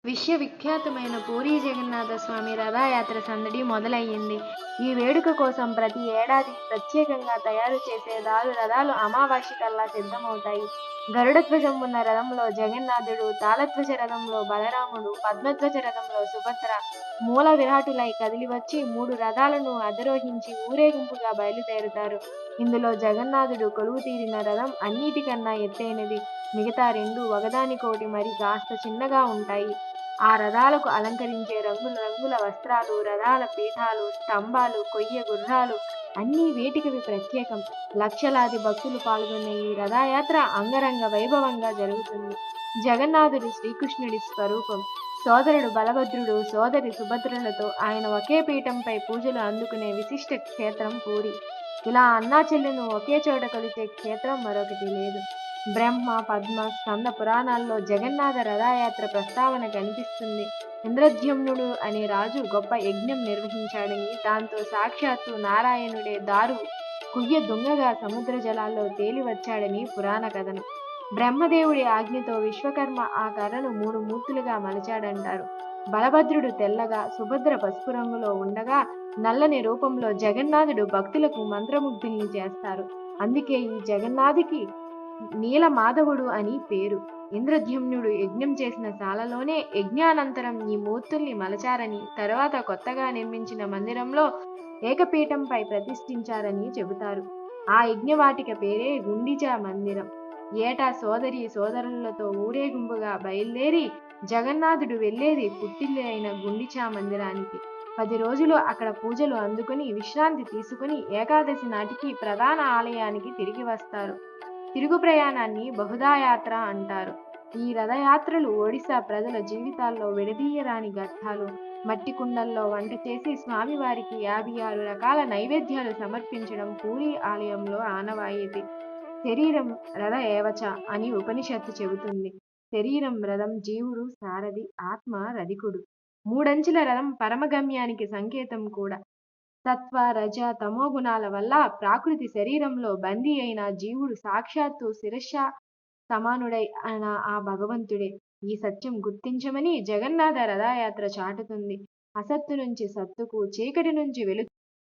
విశ్వవిఖ్యాతమైన పూరీ జగన్నాథ స్వామి రథయాత్ర సందడి మొదలయ్యింది. ఈ వేడుక కోసం ప్రతి ఏడాది ప్రత్యేకంగా తయారు చేసే 6 రథాలు అమావాస్యకల్లా సిద్ధమవుతాయి. గరుడధ్వజం ఉన్న రథంలో జగన్నాథుడు, తాళధ్వజ రథంలో బలరాముడు, పద్మధ్వజ రథంలో సుభద్ర మూల విరాటులై కదిలివచ్చి 3 రథాలను అధిరోహించి ఊరేగింపుగా బయలుదేరుతారు. ఇందులో జగన్నాథుడు కొలువుతీరిన రథం అన్నిటికన్నా ఎత్తైనది. మిగతా 2 ఒకదానికొకటి మరి కాస్త చిన్నగా ఉంటాయి. ఆ రథాలకు అలంకరించే రంగుల రంగుల వస్త్రాలు, రథాల పీఠాలు, స్తంభాలు, కొయ్య గుర్రాలు అన్నీ వేటికవి ప్రత్యేకం. లక్షలాది భక్తులు పాల్గొనే ఈ రథయాత్ర అంగరంగ వైభవంగా జరుగుతుంది. జగన్నాథుడు శ్రీకృష్ణుడి స్వరూపం. సోదరుడు బలభద్రుడు, సోదరి సుభద్రలతో ఆయన ఒకే పీఠంపై పూజలు అందుకునే విశిష్ట క్షేత్రం పూరి. ఇలా అన్నా చెల్లెను ఒకే చోట కొలిచే క్షేత్రం మరొకటి లేదు. బ్రహ్మ, పద్మ, స్కంద పురాణాల్లో జగన్నాథ రథయాత్ర ప్రస్తావన కనిపిస్తుంది. ఇంద్రద్యుమ్నుడు అనే రాజు గొప్ప యజ్ఞం నిర్వహించాడని, దాంతో సాక్షాత్తు నారాయణుడే దారు కుయ్య దుంగగా సముద్ర జలాల్లో తేలి వచ్చాడని పురాణ కథనం. బ్రహ్మదేవుడి ఆజ్ఞతో విశ్వకర్మ ఆ కర్రను 3 మూర్తులుగా మలిచాడంటారు. బలభద్రుడు తెల్లగా, సుభద్ర పసుపు రంగులో ఉండగా నల్లని రూపంలో జగన్నాథుడు భక్తులకు మంత్రముగ్ధుల్ని చేస్తారు. అందుకే ఈ జగన్నాథుకి నీలమాధవుడు అని పేరు. ఇంద్రద్యుమ్నుడు యజ్ఞం చేసిన శాలలోనే యజ్ఞానంతరం ఈ మూర్తుల్ని మలచారని, తరువాత కొత్తగా నిర్మించిన మందిరంలో ఏకపీఠంపై ప్రతిష్ఠించారని చెబుతారు. ఆ యజ్ఞవాటిక పేరే గుండిచా మందిరం. ఏటా సోదరీ సోదరులతో ఊరేగింపుగా బయలుదేరి జగన్నాథుడు వెళ్లేది పుట్టిల్లు అయిన గుండిచా మందిరానికి. 10 రోజులు అక్కడ పూజలు అందుకుని విశ్రాంతి తీసుకుని ఏకాదశి నాటికి ప్రధాన ఆలయానికి తిరిగి వస్తారు. తిరుగు ప్రయాణాన్ని బహుదాయాత్ర అంటారు. ఈ రథయాత్రలు ఒడిశా ప్రజల జీవితాల్లో విడదీయరాని ఘట్టాలు. మట్టి కుండల్లో వంట చేసి స్వామివారికి 56 రకాల నైవేద్యాలు సమర్పించడం పూరీ ఆలయంలో ఆనవాయితీ. శరీరం రథ ఏవచ అని ఉపనిషత్తు చెబుతుంది. శరీరం రథం, జీవుడు సారథి, ఆత్మ రథికుడు. 3 అంచెల రథం పరమగమ్యానికి సంకేతం కూడా. సత్వ, రజ, తమో గుణాల వల్ల ప్రాకృతి శరీరంలో బందీ అయిన జీవుడు సాక్షాత్తు శిరస్స సమానుడైన ఆ భగవంతుడే. ఈ సత్యం గుర్తించమని జగన్నాథ రథయాత్ర చాటుతుంది. అసత్తు నుంచి సత్తుకు, చీకటి నుంచి వెలుగు